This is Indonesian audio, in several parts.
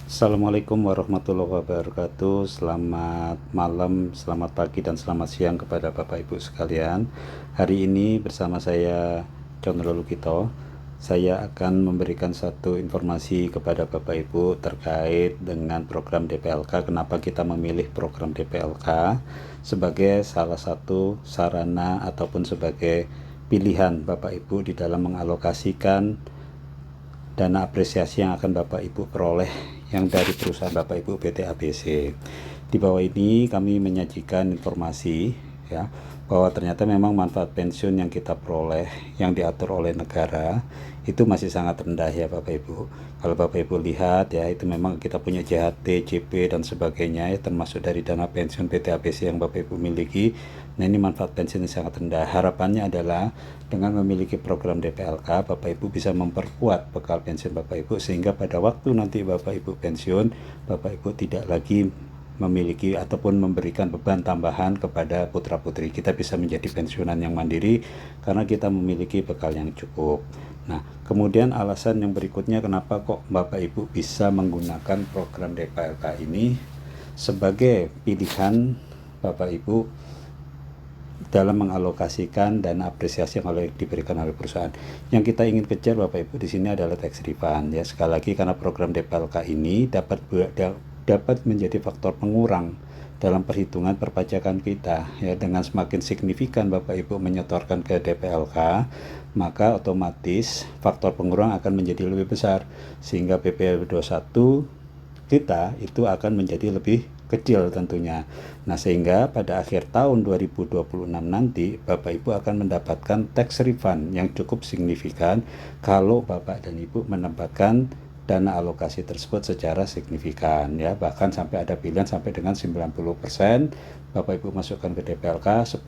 Assalamualaikum warahmatullahi wabarakatuh. Selamat malam, selamat pagi, dan selamat siang kepada Bapak Ibu sekalian. Hari ini bersama saya Condro Lukito, saya akan memberikan satu informasi kepada Bapak Ibu terkait dengan program DPLK. Kenapa kita memilih program DPLK sebagai salah satu sarana ataupun sebagai pilihan Bapak Ibu di dalam mengalokasikan dana apresiasi yang akan Bapak Ibu peroleh yang dari perusahaan Bapak Ibu PT ABC. Di bawah ini kami menyajikan informasi ya bahwa ternyata memang manfaat pensiun yang kita peroleh yang diatur oleh negara itu masih sangat rendah ya Bapak Ibu. Kalau Bapak Ibu lihat ya, itu memang kita punya JHT, JP dan sebagainya ya, termasuk dari dana pensiun PT ABC yang Bapak Ibu miliki. Nah, ini manfaat pensiun yang sangat rendah. Harapannya adalah dengan memiliki program DPLK, Bapak Ibu bisa memperkuat bekal pensiun Bapak Ibu, sehingga pada waktu nanti Bapak Ibu pensiun, Bapak Ibu tidak lagi memiliki ataupun memberikan beban tambahan kepada putra-putri. Kita bisa menjadi pensiunan yang mandiri karena kita memiliki bekal yang cukup. Nah, kemudian alasan yang berikutnya kenapa kok Bapak Ibu bisa menggunakan program DPLK ini sebagai pilihan Bapak Ibu dalam mengalokasikan dana apresiasi yang diberikan oleh perusahaan. Yang kita ingin kejar Bapak Ibu di sini adalah tax refund ya. Sekali lagi, karena program DPLK ini dapat menjadi faktor pengurang dalam perhitungan perpajakan kita ya. Dengan semakin signifikan Bapak Ibu menyetorkan ke DPLK, maka otomatis faktor pengurang akan menjadi lebih besar, sehingga PPh 21 kita itu akan menjadi lebih kecil tentunya. Nah, sehingga pada akhir tahun 2026 nanti Bapak Ibu akan mendapatkan tax refund yang cukup signifikan kalau Bapak dan Ibu menempatkan dana alokasi tersebut secara signifikan ya. Bahkan sampai ada pilihan sampai dengan 90% Bapak Ibu masukkan ke DPLK, 10%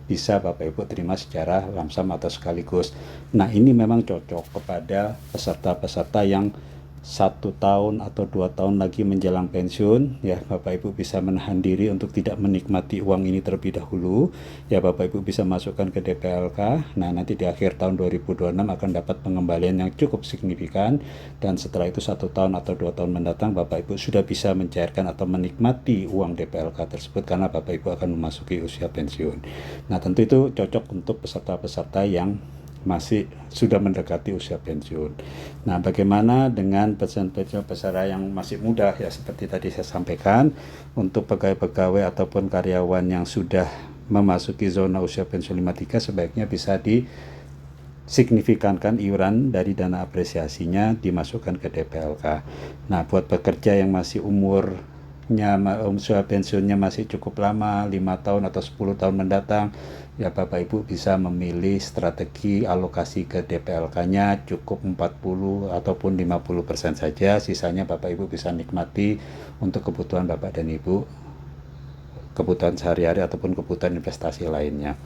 bisa Bapak Ibu terima secara lamsam atau sekaligus. Nah, ini memang cocok kepada peserta-peserta yang 1 tahun atau 2 tahun lagi menjelang pensiun ya. Bapak Ibu bisa menahan diri untuk tidak menikmati uang ini terlebih dahulu ya. Bapak Ibu bisa masukkan ke DPLK. Nah, nanti di akhir tahun 2026 akan dapat pengembalian yang cukup signifikan, dan setelah itu 1 tahun atau 2 tahun mendatang Bapak Ibu sudah bisa mencairkan atau menikmati uang DPLK tersebut karena Bapak Ibu akan memasuki usia pensiun. Nah, tentu itu cocok untuk peserta-peserta yang masih sudah mendekati usia pensiun. Nah, bagaimana dengan peserta yang masih muda ya, seperti tadi saya sampaikan, untuk pegawai-pegawai ataupun karyawan yang sudah memasuki zona usia pensiun 53 sebaiknya bisa signifikankan iuran dari dana apresiasinya dimasukkan ke DPLK. Nah, buat pekerja yang masih usia pensiunnya masih cukup lama, 5 tahun atau 10 tahun mendatang, ya Bapak Ibu bisa memilih strategi alokasi ke DPLK-nya cukup 40 ataupun 50% saja. Sisanya Bapak Ibu bisa nikmati untuk kebutuhan Bapak dan Ibu, kebutuhan sehari-hari ataupun kebutuhan investasi lainnya.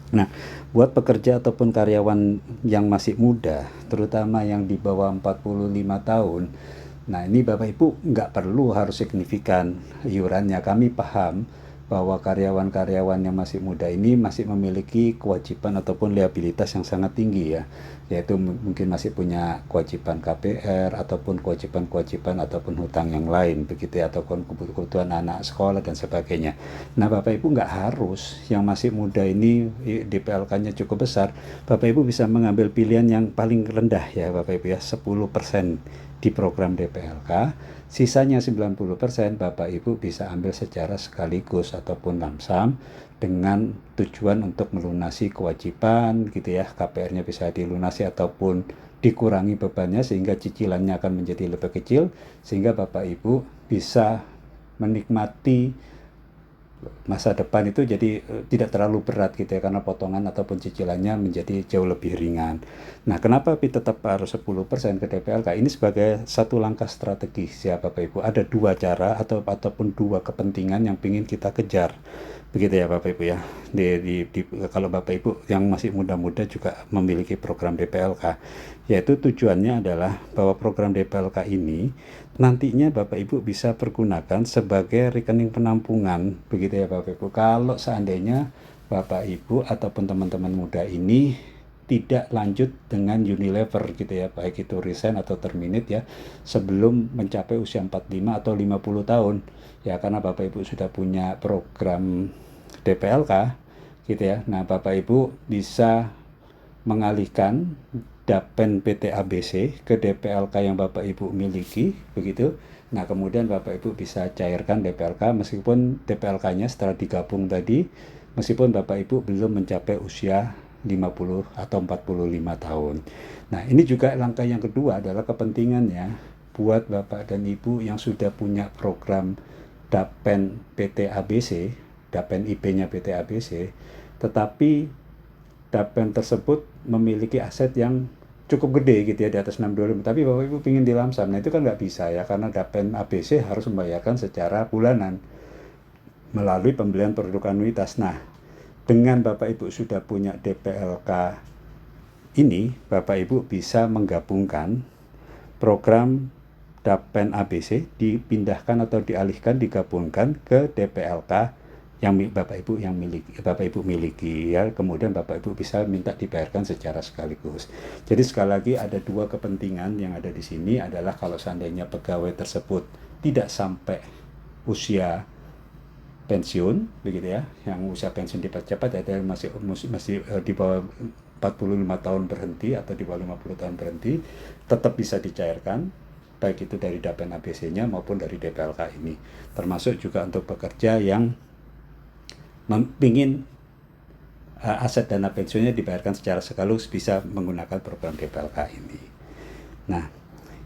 Nah, buat pekerja ataupun karyawan yang masih muda, terutama yang di bawah 45 tahun, nah ini Bapak Ibu nggak perlu harus signifikan iurannya. Kami paham bahwa karyawan-karyawan yang masih muda ini masih memiliki kewajiban ataupun liabilitas yang sangat tinggi ya, yaitu mungkin masih punya kewajiban KPR ataupun kewajiban-kewajiban ataupun hutang yang lain begitu ya, ataupun kebutuhan anak sekolah dan sebagainya. Nah, Bapak Ibu nggak harus yang masih muda ini DPLK-nya cukup besar. Bapak Ibu bisa mengambil pilihan yang paling rendah ya Bapak Ibu ya, 10% di program DPLK, sisanya 90% Bapak Ibu bisa ambil secara sekaligus ataupun lamsam dengan tujuan untuk melunasi kewajiban gitu ya. KPR-nya bisa dilunasi ataupun dikurangi bebannya sehingga cicilannya akan menjadi lebih kecil, sehingga Bapak Ibu bisa menikmati masa depan itu jadi tidak terlalu berat gitu ya, karena potongan ataupun cicilannya menjadi jauh lebih ringan. Nah, kenapa tetap harus 10% ke DPLK? Ini sebagai satu langkah strategis ya Bapak Ibu. Ada dua cara ataupun dua kepentingan yang ingin kita kejar. Begitu ya Bapak Ibu ya. Kalau Bapak Ibu yang masih muda-muda juga memiliki program DPLK, yaitu tujuannya adalah bahwa program DPLK ini nantinya Bapak Ibu bisa pergunakan sebagai rekening penampungan, begitu ya Bapak Ibu. Kalau seandainya Bapak Ibu ataupun teman-teman muda ini tidak lanjut dengan Unilever gitu ya, baik itu resign atau terminate ya, sebelum mencapai usia 45 atau 50 tahun ya, karena Bapak Ibu sudah punya program DPLK gitu ya. Nah, Bapak Ibu bisa mengalihkan Dapen PT ABC ke DPLK yang Bapak Ibu miliki begitu. Nah, kemudian Bapak Ibu bisa cairkan DPLK meskipun DPLK-nya setelah digabung tadi, meskipun Bapak Ibu belum mencapai usia 50 atau 45 tahun. Nah, ini juga langkah yang kedua adalah kepentingannya buat Bapak dan Ibu yang sudah punya program Dapen PT ABC, Dapen IP-nya PT ABC, tetapi Dapen tersebut memiliki aset yang cukup gede gitu ya, di atas 625, tapi Bapak Ibu ingin dilamsam. Nah, itu kan nggak bisa ya, karena Dapen ABC harus membayarkan secara bulanan melalui pembelian produk anuitas. Nah, dengan Bapak Ibu sudah punya DPLK ini, Bapak Ibu bisa menggabungkan program Dapen ABC, dipindahkan atau dialihkan, digabungkan ke DPLK yang Bapak Ibu miliki ya. Kemudian Bapak Ibu bisa minta dibayarkan secara sekaligus. Jadi sekali lagi ada dua kepentingan yang ada di sini adalah kalau seandainya pegawai tersebut tidak sampai usia pensiun begitu ya, yang usia pensiun dipercepat ada masih di bawah 45 tahun berhenti atau di bawah 50 tahun berhenti, tetap bisa dicairkan baik itu dari Dapen ABC-nya maupun dari DPLK ini. Termasuk juga untuk pekerja yang ingin aset dana pensiunnya dibayarkan secara sekaligus bisa menggunakan program DPLK ini. Nah,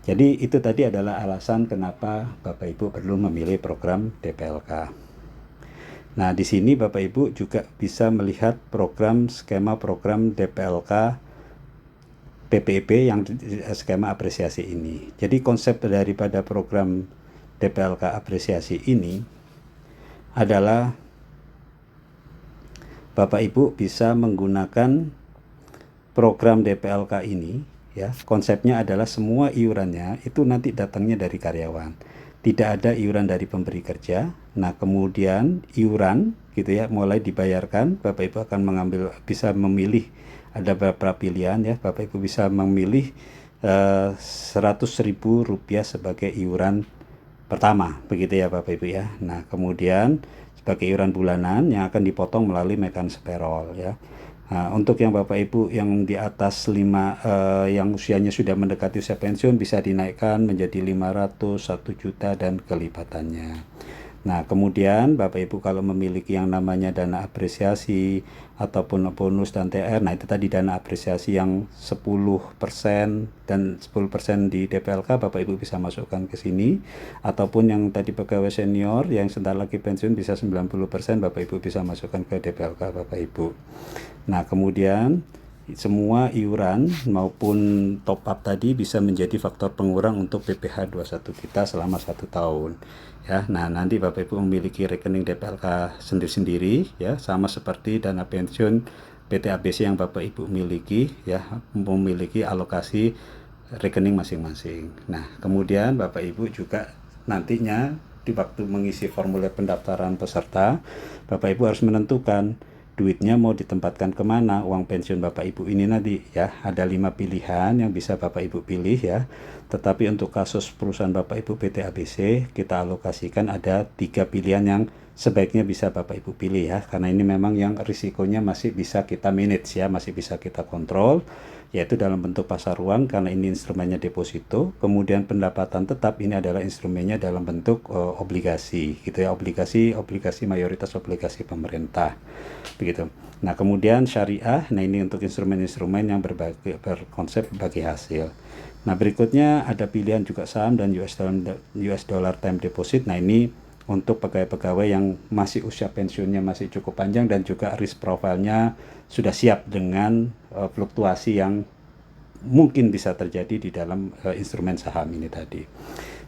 jadi itu tadi adalah alasan kenapa Bapak Ibu perlu memilih program DPLK. Nah, di sini Bapak Ibu juga bisa melihat skema program DPLK PPIP yang skema apresiasi ini. Jadi konsep daripada program DPLK apresiasi ini adalah Bapak Ibu bisa menggunakan program DPLK ini ya. Konsepnya adalah semua iurannya itu nanti datangnya dari karyawan. Tidak ada iuran dari pemberi kerja. Nah, kemudian iuran gitu ya mulai dibayarkan, Bapak Ibu akan bisa memilih, ada beberapa pilihan ya. Bapak Ibu bisa memilih Rp100.000 sebagai iuran pertama begitu ya Bapak Ibu ya. Nah, kemudian sebagai iuran bulanan yang akan dipotong melalui mekanisme payroll ya. Nah, untuk yang Bapak Ibu yang di atas yang usianya sudah mendekati usia pensiun bisa dinaikkan menjadi 500, 1 juta dan kelipatannya. Nah, kemudian Bapak Ibu kalau memiliki yang namanya dana apresiasi ataupun bonus dan THR, nah itu tadi dana apresiasi yang 10% dan 10% di DPLK, Bapak Ibu bisa masukkan ke sini. Ataupun yang tadi pegawai senior yang sebentar lagi pensiun bisa 90%, Bapak Ibu bisa masukkan ke DPLK Bapak Ibu. Nah, kemudian semua iuran maupun top up tadi bisa menjadi faktor pengurang untuk PPh 21 kita selama 1 tahun ya. Nah, nanti Bapak Ibu memiliki rekening DPLK sendiri-sendiri ya, sama seperti dana pensiun PT ABC yang Bapak Ibu miliki ya, memiliki alokasi rekening masing-masing. Nah, kemudian Bapak Ibu juga nantinya di waktu mengisi formulir pendaftaran peserta, Bapak Ibu harus menentukan duitnya mau ditempatkan kemana uang pensiun Bapak Ibu ini nanti ya. Ada 5 pilihan yang bisa Bapak Ibu pilih ya. Tetapi untuk kasus perusahaan Bapak Ibu PT ABC, kita alokasikan ada 3 pilihan yang sebaiknya bisa Bapak Ibu pilih ya. Karena ini memang yang risikonya masih bisa kita manage ya, masih bisa kita kontrol, yaitu dalam bentuk pasar uang karena ini instrumennya deposito. Kemudian pendapatan tetap ini adalah instrumennya dalam bentuk obligasi gitu ya, obligasi mayoritas obligasi pemerintah begitu. Nah, kemudian syariah, nah ini untuk instrumen-instrumen yang berkonsep bagi hasil. Nah, berikutnya ada pilihan juga saham dan US dollar time deposit. Nah, ini untuk pegawai-pegawai yang masih usia pensiunnya masih cukup panjang dan juga risk profile-nya sudah siap dengan fluktuasi yang mungkin bisa terjadi di dalam instrumen saham ini tadi.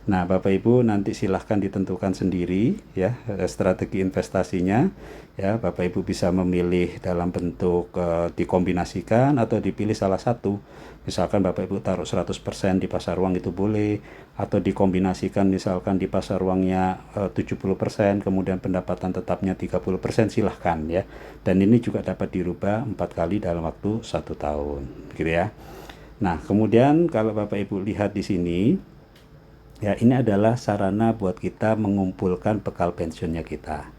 Nah, Bapak Ibu nanti silahkan ditentukan sendiri ya strategi investasinya. Ya, Bapak Ibu bisa memilih dalam bentuk dikombinasikan atau dipilih salah satu. Misalkan Bapak Ibu taruh 100% di pasar uang itu boleh, atau dikombinasikan misalkan di pasar uangnya 70%, kemudian pendapatan tetapnya 30%, silahkan ya. Dan ini juga dapat dirubah 4 kali dalam waktu 1 tahun, gitu ya. Nah, kemudian kalau Bapak Ibu lihat di sini, ya, ini adalah sarana buat kita mengumpulkan bekal pensiunnya kita.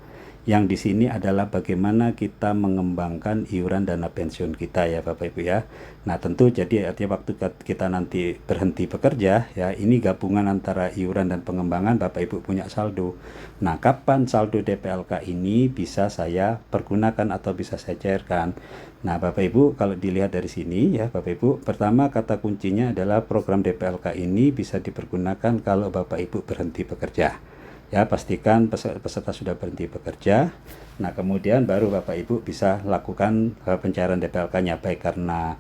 Yang di sini adalah bagaimana kita mengembangkan iuran dana pensiun kita ya Bapak Ibu ya. Nah, tentu jadi artinya waktu kita nanti berhenti bekerja ya, ini gabungan antara iuran dan pengembangan. Bapak Ibu punya saldo. Nah, kapan saldo DPLK ini bisa saya pergunakan atau bisa saya cairkan? Nah, Bapak Ibu kalau dilihat dari sini ya Bapak Ibu, pertama kata kuncinya adalah program DPLK ini bisa dipergunakan kalau Bapak Ibu berhenti bekerja. Ya, pastikan peserta sudah berhenti bekerja. Nah, kemudian baru Bapak Ibu bisa lakukan pencairan DPLK-nya, baik karena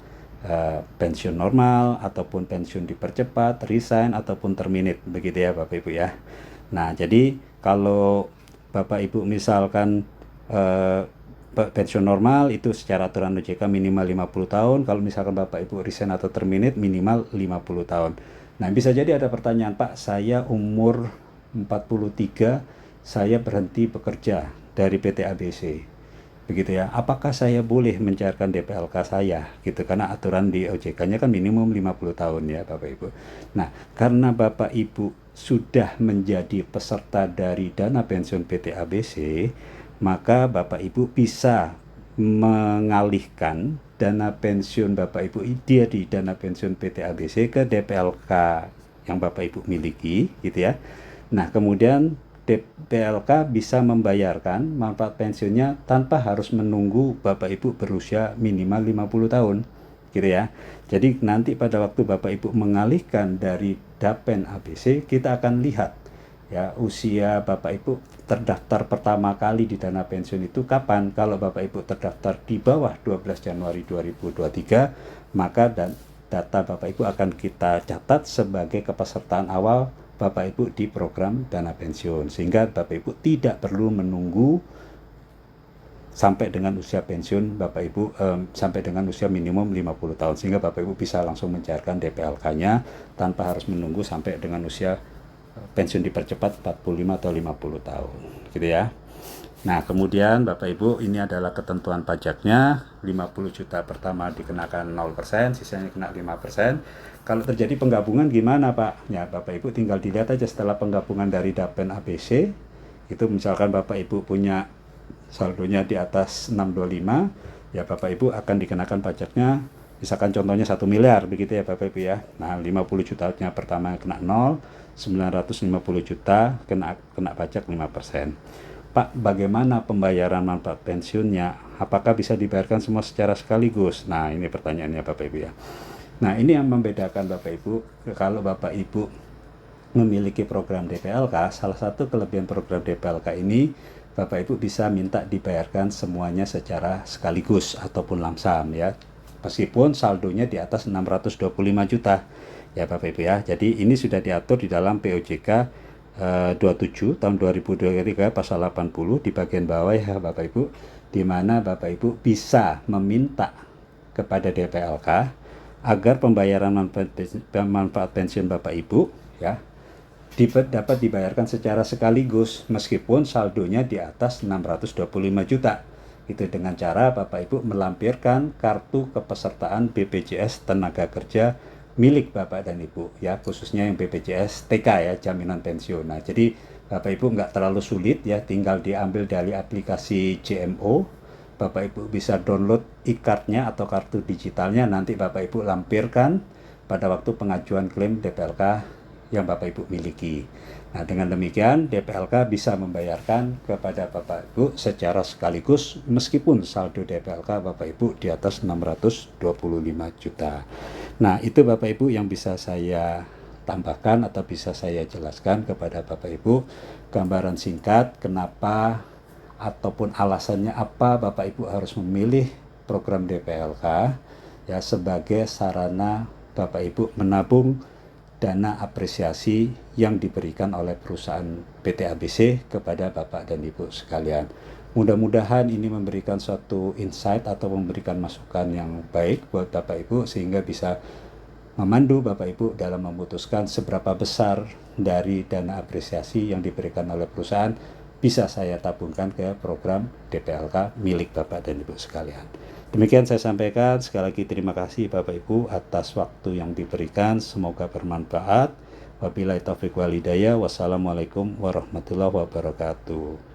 pensiun normal ataupun pensiun dipercepat, resign ataupun terminate, begitu ya Bapak Ibu ya. Nah, jadi kalau Bapak Ibu misalkan pensiun normal itu secara aturan OJK minimal 50 tahun, kalau misalkan Bapak Ibu resign atau terminate minimal 50 tahun. Nah, bisa jadi ada pertanyaan, Pak, saya umur 43, saya berhenti bekerja dari PT ABC. Begitu ya. Apakah saya boleh mencairkan DPLK saya? Gitu, karena aturan di OJK-nya kan minimum 50 tahun ya, Bapak Ibu. Nah, karena Bapak Ibu sudah menjadi peserta dari dana pensiun PT ABC, maka Bapak Ibu bisa mengalihkan dana pensiun Bapak Ibu dia di dana pensiun PT ABC ke DPLK yang Bapak Ibu miliki, gitu ya. Nah, kemudian DPLK bisa membayarkan manfaat pensiunnya tanpa harus menunggu Bapak Ibu berusia minimal 50 tahun, gitu ya. Jadi nanti pada waktu Bapak Ibu mengalihkan dari Dapen ABC, kita akan lihat ya usia Bapak Ibu terdaftar pertama kali di dana pensiun itu kapan. Kalau Bapak Ibu terdaftar di bawah 12 Januari 2023, maka data Bapak Ibu akan kita catat sebagai kepesertaan awal Bapak Ibu di program dana pensiun, sehingga Bapak Ibu tidak perlu menunggu sampai dengan usia pensiun Bapak Ibu sampai dengan usia minimum 50 tahun, sehingga Bapak Ibu bisa langsung mencairkan DPLK-nya tanpa harus menunggu sampai dengan usia pensiun dipercepat 45 atau 50 tahun, gitu ya. Nah, kemudian Bapak Ibu, ini adalah ketentuan pajaknya. 50 juta pertama dikenakan 0%, sisanya kena 5%. Kalau terjadi penggabungan gimana, Pak? Ya, Bapak Ibu tinggal dilihat aja setelah penggabungan dari Dapen ABC. Itu misalkan Bapak Ibu punya saldonya di atas 625, ya Bapak Ibu akan dikenakan pajaknya, misalkan contohnya 1 miliar, begitu ya Bapak Ibu ya. Nah, 50 jutanya pertama kena 0, 950 juta kena pajak 5%. Pak, bagaimana pembayaran manfaat pensiunnya? Apakah bisa dibayarkan semua secara sekaligus? Nah, ini pertanyaannya Bapak Ibu ya. Nah, ini yang membedakan Bapak Ibu. Kalau Bapak Ibu memiliki program DPLK, salah satu kelebihan program DPLK ini, Bapak Ibu bisa minta dibayarkan semuanya secara sekaligus ataupun lamsam ya. Meskipun saldonya di atas 625 juta. Ya Bapak Ibu ya. Jadi ini sudah diatur di dalam POJK 27 tahun 2023 pasal 80 di bagian bawah ya Bapak Ibu, di mana Bapak Ibu bisa meminta kepada DPLK agar pembayaran manfaat pensiun Bapak Ibu ya dapat dibayarkan secara sekaligus meskipun saldonya di atas 625 juta. Itu dengan cara Bapak Ibu melampirkan kartu kepesertaan BPJS Tenaga Kerja milik Bapak dan Ibu ya, khususnya yang BPJS TK ya, jaminan pensiun. Nah, jadi Bapak Ibu nggak terlalu sulit ya, tinggal diambil dari aplikasi JMO. Bapak Ibu bisa download e-cardnya atau kartu digitalnya, nanti Bapak Ibu lampirkan pada waktu pengajuan klaim DPLK yang Bapak Ibu miliki. Nah, dengan demikian DPLK bisa membayarkan kepada Bapak Ibu secara sekaligus meskipun saldo DPLK Bapak Ibu di atas 625 juta. Nah, itu Bapak Ibu yang bisa saya tambahkan atau bisa saya jelaskan kepada Bapak Ibu, gambaran singkat kenapa ataupun alasannya apa Bapak Ibu harus memilih program DPLK ya sebagai sarana Bapak Ibu menabung dana apresiasi yang diberikan oleh perusahaan PT ABC kepada Bapak dan Ibu sekalian. Mudah-mudahan ini memberikan suatu insight atau memberikan masukan yang baik buat Bapak Ibu sehingga bisa memandu Bapak Ibu dalam memutuskan seberapa besar dari dana apresiasi yang diberikan oleh perusahaan bisa saya tabungkan ke program DPLK milik Bapak dan Ibu sekalian. Demikian saya sampaikan. Sekali lagi terima kasih Bapak Ibu atas waktu yang diberikan. Semoga bermanfaat. Wabillahi taufiq wal hidayah. Wassalamualaikum warahmatullahi wabarakatuh.